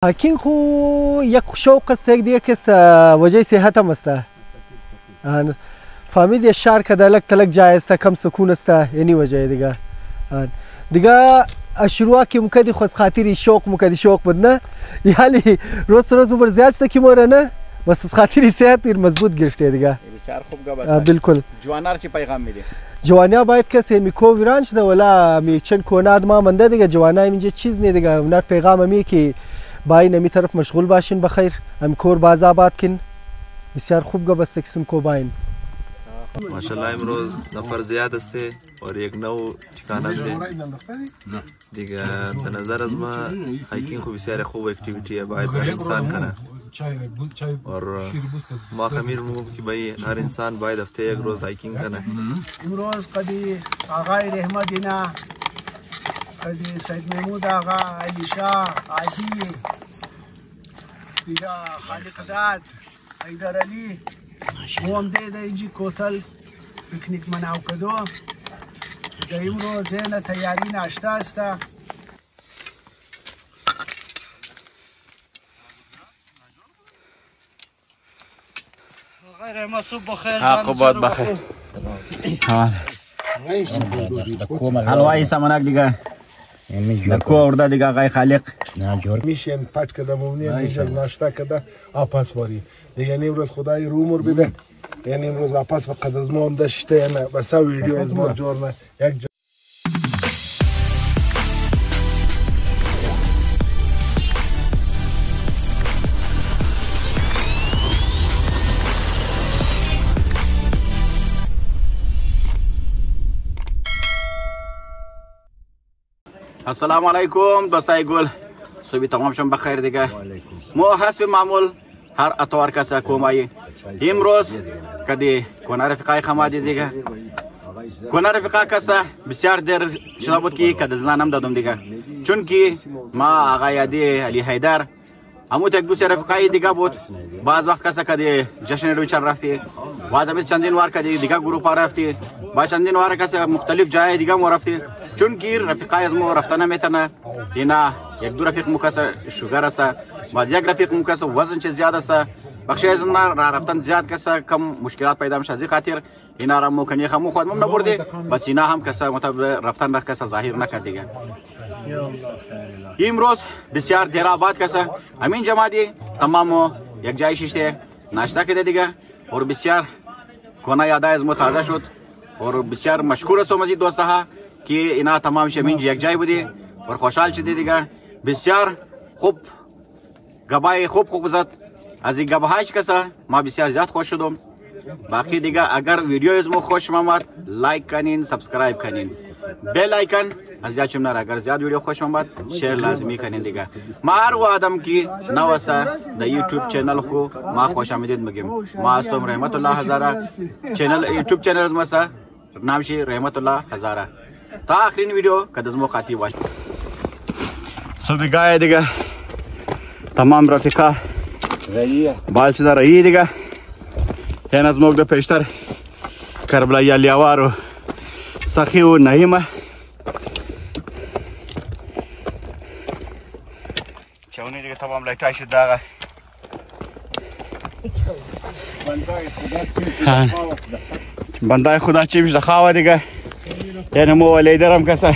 هایکینگ خو یک شوق است، یک دیگه است وجه صحت هم است. فهمید شهر که دلک تلک جای است، کم سکون است، یعنی وجه دیگه شروع که مکدی خوش خاطری شوق مکدی شوق بود نه، یعنی روز عمر زیاد است که مور نه، بس از خاطری صحت مضبوط گرفته دیگه. بسیار خوب گفت. بالکل. جوانار چی پیغام میدی؟ جوانیا باید کسی میکو ویران شده ولا میچن کوناد ما منده دیگه. جوانای اینجا چیز نه دیگه. اونات پیغام می که با این طرف مشغول باشین بخیر، هم کور باز آباد کن. بسیار خوب گفت کسون کو باین. ماشاءالله امروز نفر زیاد است و یک نو ٹھکانه ده دیگه. به نظر از ما هایکینگ خو بسیار خوب اکتیویتی باید هر انسان کنه اور ما خمیر میگم که بایی هر انسان باید هفته یک روز هایکینگ کنه. امروز قدی آقای رحمت اینا، قدی سید محمود آقا، علی شاه، عادی دیگه، خالق داد، حیدر علی موم دیده اینجی کوتل پیکنیک مناو کدو. دیگه امروز زین تیاری ناشته است. آقای رحمت صبح بخیر. حق باد بخیر. حلوای سمنک دیگه لکو ارده دیگه آقای خالق میشین پچ کده مونی میشه ناشته کده آپاس باری دیگه. امروز خدای رو عمر بده، یعنی امروز آپاس فقط از ما هم داشته نه بس ویدیو از ما جور نه یک السلام علیکم دوستای گل، صبح تمام شم بخیر دیگه. ما حسب معمول هر اتوار کسا کومایی امروز کدی کنه رفیقای خمادی دیگه. کنه رفیقا کسا بسیار دیر شده بود که کد زنانم دادم دیگه، چون که ما آقای علی حیدر همون یک دوست رفیقای دیگه بود. بعض وقت کسا کدی جشن رویچن رفتی، بعض وقت چندین وار کدی دیگه گروپ ها رفتی، با چندین وار کسا مختلف جای دیگه ما رفتی، چون که رفیقای از ما رفتن نمیتونه. اینا یک دو رفیق مکسر شوگر است، بعد یک رفیق مکسر وزن چه زیاد است. بخشی از اینا رفتن زیاد کسا کم مشکلات پیدا میشه، از خاطر اینا را ممکنه خمو خود مم نبرده، بس اینا هم کسا مطابق رفتن رخ کسا ظاهر نکرد دیگه. امروز بسیار دیر آباد کسا همین جماعتی تمام یک جای شیشته ناشته کرده دیگه، اور بسیار کنه یادای از ما تازه شد اور بسیار مشکور هستم از این دوستها که اینا تمام شمین یک جای بودی اور خوشحال شدی دیگه. بسیار خوب گبای خوب زد. از این گبهایش کسا ما بسیار زیاد خوش شدم. باقی دیگه اگر ویدیو از ما خوش آمد لایک کنین، سابسکرایب کنین، بیل آیکن از یاد شما اگر زیاد ویدیو خوش آمد شیر لازمی کنین دیگه. ما هر آدم کی نواسته در یوتیوب چینل خو ما خوش آمدید میگیم. ما هستم رحمت الله هزاره، چینل یوتیوب چینل از ما نامشی رحمت الله هزاره. تا آخرین ویدیو که از ما خاطی باشه. صبح گای دیگه تمام رفیقا بال شده رایی دیگه. این از موقع پیشتر کربلای علیوار و سخی و نعیمه چونی دیگه تمام لایتای شد داغه. بندای خدا چی بیش دخواه دیگه. یعنی مو لیدرم کسا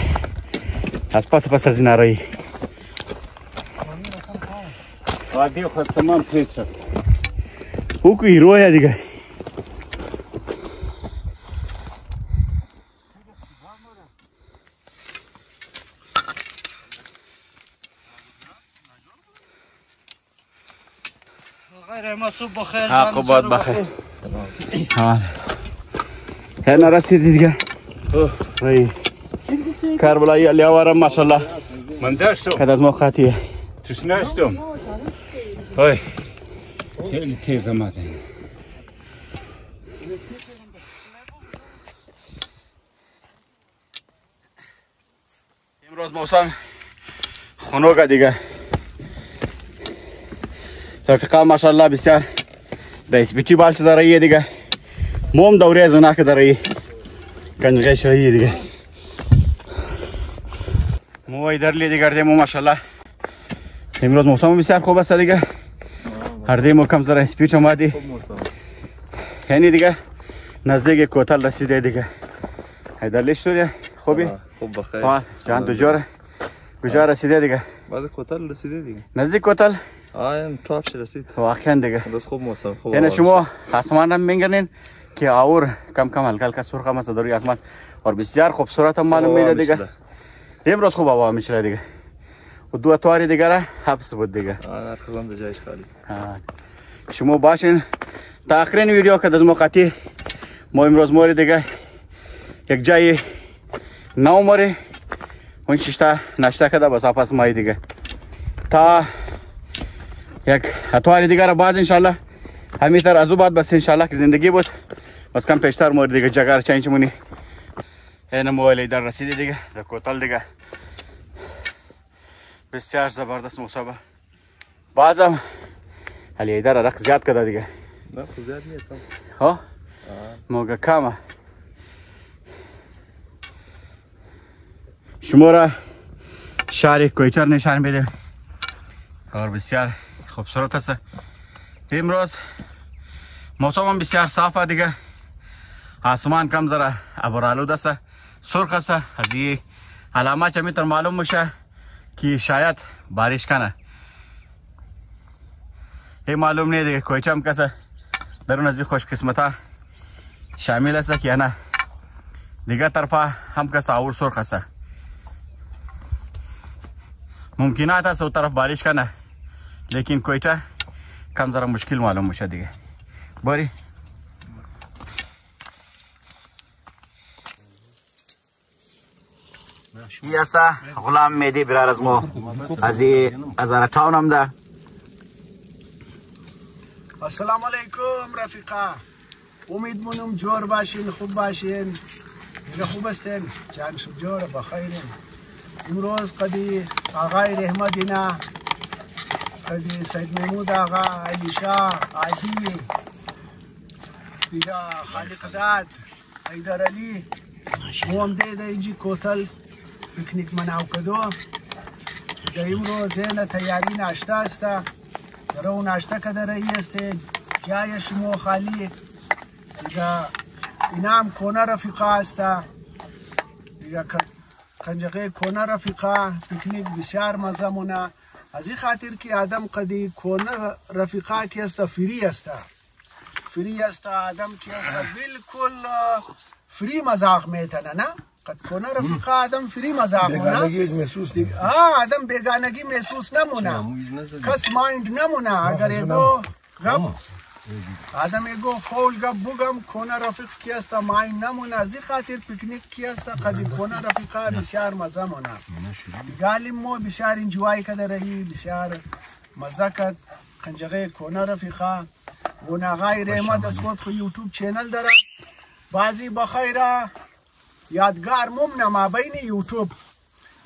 از پس از این رایی وادی خود سمان پریز شد او که هیروه دیگه. آقای رحمت صبح بخیر. حق باد بخیر. هنه رسیدی دیگه. رایی کربلای علیوارم ماشالله من داشتم که از ما خاطیه تشنشتم. های خیلی تیز آمده. امروز موسم خنوکه دیگه. رفیقا ماشالله بسیار دایس بیچی بال شده راییه دیگه. موم دوری از اونا که داری کنجغش راییه دیگه. مو ایدر لیدی کرده مو ماشالله امروز موسم بسیار خوب است دیگه. هردی ما کم ذره اسپیچ اومدی. یعنی دیگه نزدیک کوتل رسیده دیگه. حیدرلی چطوری؟ خوبی؟ خوب بخیر. جان دو کجا رسیده دیگه؟ بعد کوتل رسیده دیگه. نزدیک کوتل؟ این ټاپ رسید. واقعا دیگه. امروز خوب موسم خوب. یعنی شما آسمان را می‌بینید که اور کم کم هلکا هلکا سرخ است در روی آسمان و بسیار خوبصورت معلوم میشه دیگه. امروز خوب هوا میشه دیگه. و دو اتوار دیگه را حبس بود دیگه. هر کدام در جایش خالی. شما باشین تا آخرین ویدیو که از موقتی ما امروز موری دیگه یک جای نو موری اون ششتا ناشتا کرده بس واپس مای دیگه تا یک اتوار دیگه را باز انشالله همیتر از او بعد بس انشالله که زندگی بود بس کم پیشتر موری دیگه جگر چنچ مونی این مولی در رسیدی دیگه در کوتل دیگه بسیار زبردست مسابقه بازم علی ایدر رق زیاد کرده دیگه. نه خود زیاد نیست کم. ها؟ موقع کمه. شما را شهر کویچر نشان میده اور بسیار خوبصورت است. امروز موسم بسیار صافه دیگه. آسمان کم ذره ابرآلود است. سرخ است. از این علامات میتر معلوم میشه که شاید بارش کنه. این معلوم نیست دیگه کویچه هم کسا در اون از این خوش قسمتا شامل است که نه دیگه طرفا هم کسا اور سرخ است. ممکنات است او طرف بارش کنه لیکن کویچه کم ذره مشکل معلوم میشه دیگه. باری این است غلام مهدی برار از ما از ازارتاون هم ده. السلام علیکم رفیقا. امید مونم جور باشین خوب باشین دیگه خوب هستین جان شب جور بخیرین. امروز قدی آقای رحمت اینا قدی سید محمود آقا علی شاه عادی دیگه خالق داد حیدر علی هم ده اینجی کوتل پیکنیک مناو کدو دیگه امروز این تیاری ناشتا است در اون ناشتا کده رایی است جای شما خالی دیگه اینام کونه رفیقا است دیگه کنجقه کونه رفیقا پیکنیک بسیار مزه مونه از این خاطر که آدم قدی کونه رفیقا که است فری است آدم که است بالکل فری مزاق میتنه نه قد کونه رفیقا آدم فری مزاق مونه بیگانگی محسوس دیگه. آدم بیگانگی محسوس نمونه کس مایند نمونه اگر ایگو گپ آدم ایگو فول گپ بگم کونه رفیق کی است مایند نمونه از این خاطر پیکنیک کی است قدی کونه رفیقا بسیار مزه مونه گالیم مو بسیار انجوای کده رهی بسیار مزه کد کنجقه کونه رفیقا و آقای رحمت از خود خو یوتیوب چینل داره بازی بخیره یادگار ممنه ما بین یوتیوب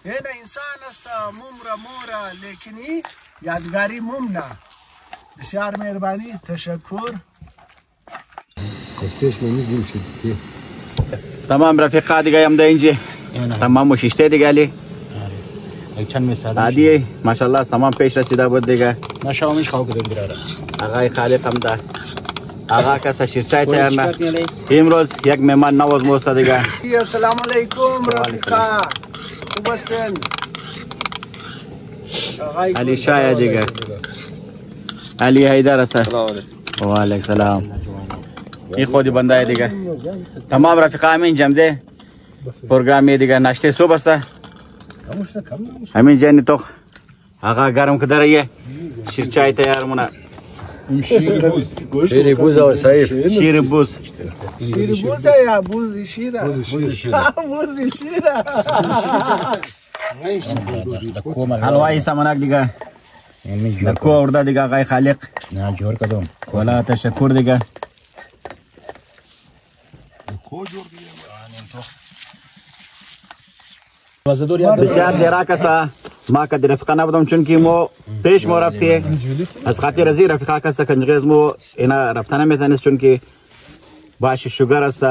این انسان است ممره مورا لیکنی یادگاری ممنه بسیار مهربانی تشکر. تمام رفیقا دیگه هم ده اینجا تمام مشیشته دیگه علی عادی ماشاءالله تمام پیش رسیده بود دیگه. نشامیش خواه کدوم براره آقای خالق هم ده آقا کسا شیرچای تیار نه امروز یک مهمان نواز موسته دیگه. السلام علیکم رفیقا خوب هستین؟ علی شای دیگه علی حیدر است. و علیک سلام. این خودی بنده دیگه تمام رفیقا همین جمده پروگرامی دیگه ناشته صبح است همین جانی تو آقا گرم کده رایه شیرچای تیار مونه شیر بوز و صحیح شیر بوز یا بوز شیره بوز شیره حلوای سمنک دیگه دکو ارده دیگه آقای خالق نه جور کدوم والا تشکر دیگه بسیار دیرا کسا ما که در رفقا نبودم چون که ما پیش ما رفتی از خاطر ازی رفقا کسا کنجغیز ما اینا رفتن نمیتنست چون که باش شوگر است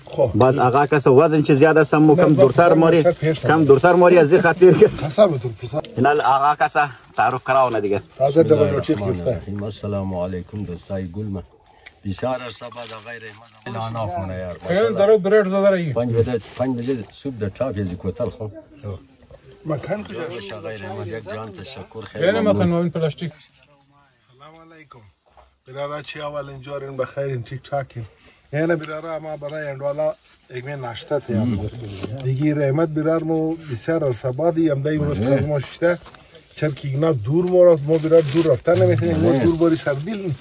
خب باز آقا کس وزن چه زیاد است هم کم دورتر موری از خاطر کس حساب تو پسا اینا آقا کس تعارف کراونه دیگه تازه دبل روچی گرفته السلام علیکم دوستای گلمه بسیار عرصه بعد آقای رحمت الله ناف منه یار خیلی درو برد داره 5 بجه صبح در تاپ یزی کوتل خو مکان کجا آقای رحمت یک جان تشکر خیلی ممنون این پلاستیک سلام علیکم برادر چی اول اینجورین بخیر تیک تاکین یعنی برادر ما برای اندوالا یک من ناشتا تیار دیگه رحمت برادر مو بسیار عرصه بعدی هم دایم روز کارمو شده چرکی اینا دور ما برای دور رفتن نمیتونیم ما دور باری سردیل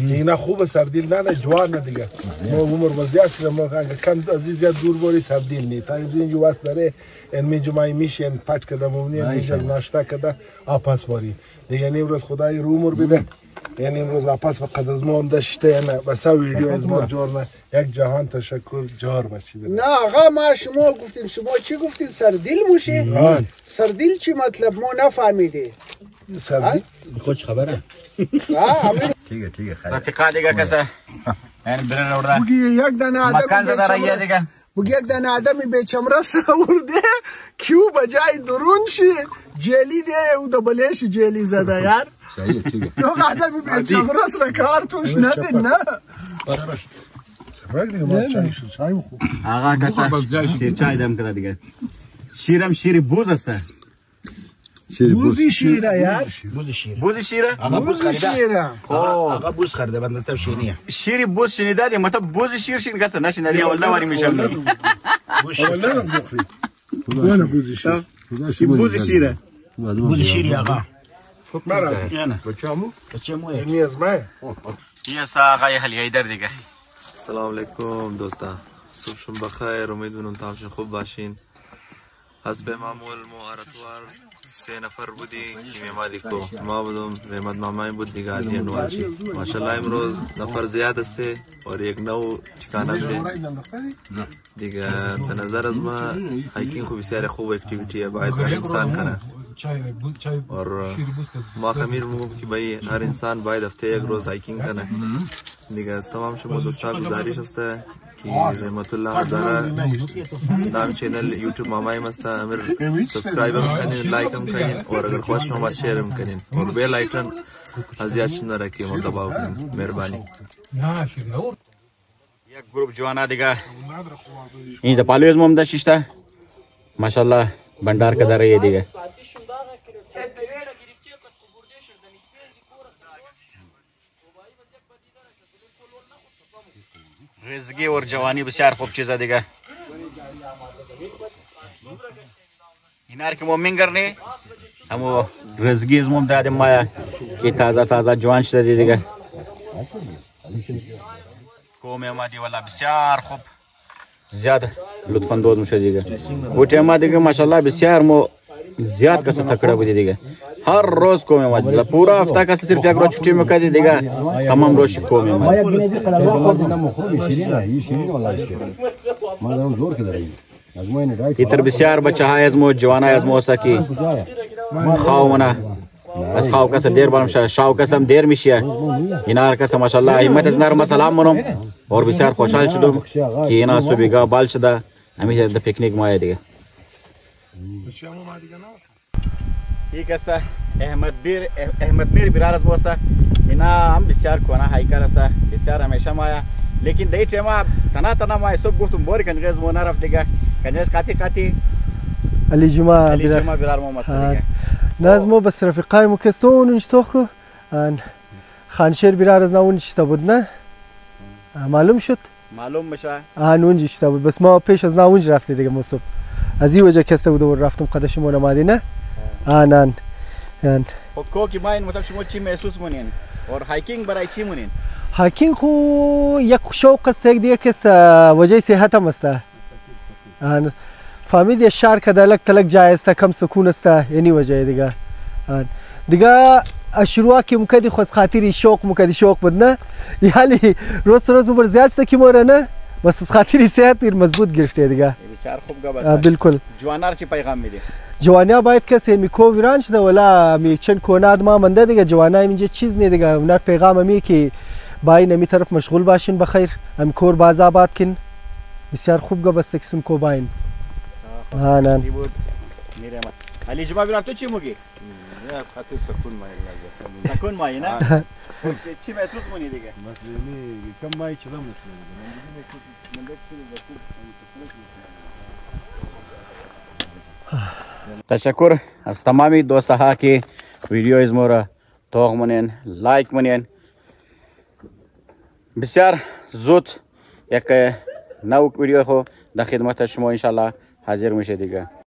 اینا خوب سردیل نه جوان نه دیگه ما عمر وزیاد شده ما کم عزیز یا دور باری سردیل نی تا این جو واسه داره ان می جمعی میشن پات کده مونی میشه ناشتا کده آپاس باری دیگه امروز خدای رو عمر بده یعنی امروز آپاس به قد از ما هم داشته نه بس ویدیو از ما جور نه یک جهان تشکر جار بچید نه آقا ما شما گفتین شما چی گفتین سردیل موشی سردیل چی مطلب ما نفهمیدی سردیل خوش خبره ठीक है رفیقا دیگه کسا یعنی برن ورده بگی یک دانه آدم مکان زده رایه دیگه بگی یک دانه آدمی به چمرس ورده کیو بجای درون شی جلی ده او دبلش جلی زده یار صحیح ठीक है یک آدمی به چمرس را کار توش ندید نه آقا کسا شیر چای دم کده دیگه شیرم شیر بوز است بوزی شیره یار بوزی شیره بوزی شیره आगा बुश खरीदे बंदा तब शेनी है شیری بوز شنیده دی مطلب بوز شیر شین کسا نشنیده اول نواری میشم اولا بخری وانا بوزی شیر بوز شیره बुश शेरी आगा مرا बच्चामू اینی از من این است آقای حلیه در دیگه سلام علیکم دوستا صبحشون بخیر امید می‌کنم تمام خوب باشین حسب معمول معارضوار 3 نفر بودی که مالکو ما بودم رحمت مامای بود دیگه علی انوارچی ماشاءالله امروز نفر زیاد است و یک نو چیکانه ده دیگه به نظر از ما هایکینگ خوب بسیار خوب اکتیویتی باید هر انسان کنه और ما خمیر میگم که بایی هر انسان باید هفته یک روز هایکینگ کنه دیگه از تمام شما دوستان گزارش است که رحمت الله هزاره نام چینل یوتیوب مامایم است امر سبسکرایب هم کنین لایک هم کنین اور اگر خوش شما شیر هم کنین اور بیل آیکن ازیاد شنو که ما دباو کنین مهربانی یک گروپ جوانا دیگه این د پالویز موم د ششته ماشاءالله بندار که داره دیگه رزگی اور جوانی بسیار خوب چیزه دیگه اینار که مومین کرنی همو رزگی از موم دادیم مایا که تازه جوان شده دیگه کومه ما دی والا بسیار خوب زیاد لطف اندوز میشه دیگه و تیما دیگه ماشاءالله بسیار مو زیاد کس تکڑه بودی دیگه هر روز کومه ما دی پورا هفته کس صرف یک روز چھٹی میکردی دیگه تمام روز کومه ما ایتر بسیار بچه های از مو جوان های از مو است که خواو منا از خواو کس دیر برم شاو کسم دیر میشه اینا کس ماشاءالله همت از نرم سلام منم اور بسیار خوشحال شدم که اینا صبحگاه بال شده همیشه د پیکنیک مایه دیگه یک است احمد میر برار از موسا اینا هم بسیار کنا هایکر است بسیار همیشه مایه لیکن دی چما تنا مایه صبح گفتم بور کنگز مو نرفت دیگه کنجش قاتی علی جمعه برار مو مسا نازمو بس رفیقای مو که سون انشتوخو خانشیر برار از ناون چیتا بود نه معلوم شد معلوم بشه اونجا چیتا بود بس ما پیش از ناونج رفته دیگه ما صبح از این وجه کسته بود و رفتم قدشمون آمدی نه آن کوکی ماین مطلب شما چی محسوس مونین اور هایکینگ برای چی مونین هایکینگ خو یک شوق است یک دیگه که وجه صحت هم است فهمید شهر که دلک تلک جای است کم سکون است یعنی وجه دیگه شروع که مکدی خود خاطری شوق بود نه یعنی روز عمر زیاد است که مور نه بس از خاطری صحت مضبوط گرفته دیگه بسیار خوب گفت بالکل جوانار چی پیغام میده جوانیا باید کسی میکو ویران شده ولا میچن کوناد ما منده دیگه جوانای اینجا چیز نه دیگه اونر پیغام می که با این می طرف مشغول باشین بخیر هم کور باز آباد کن بسیار خوب گبسته کسون کوباین آنان بود میرم علی جواب بیار تو چی میگی نه خاطر سکون مایل سکون مایه نه چی محسوس مونی دیگه کم مای چلم تشکر از تمامی دوستها که ویدیو از ما را توق منین لایک منین بسیار زود یک نو ویدیو خو در خدمت شما انشالله حاضر میشه دیگه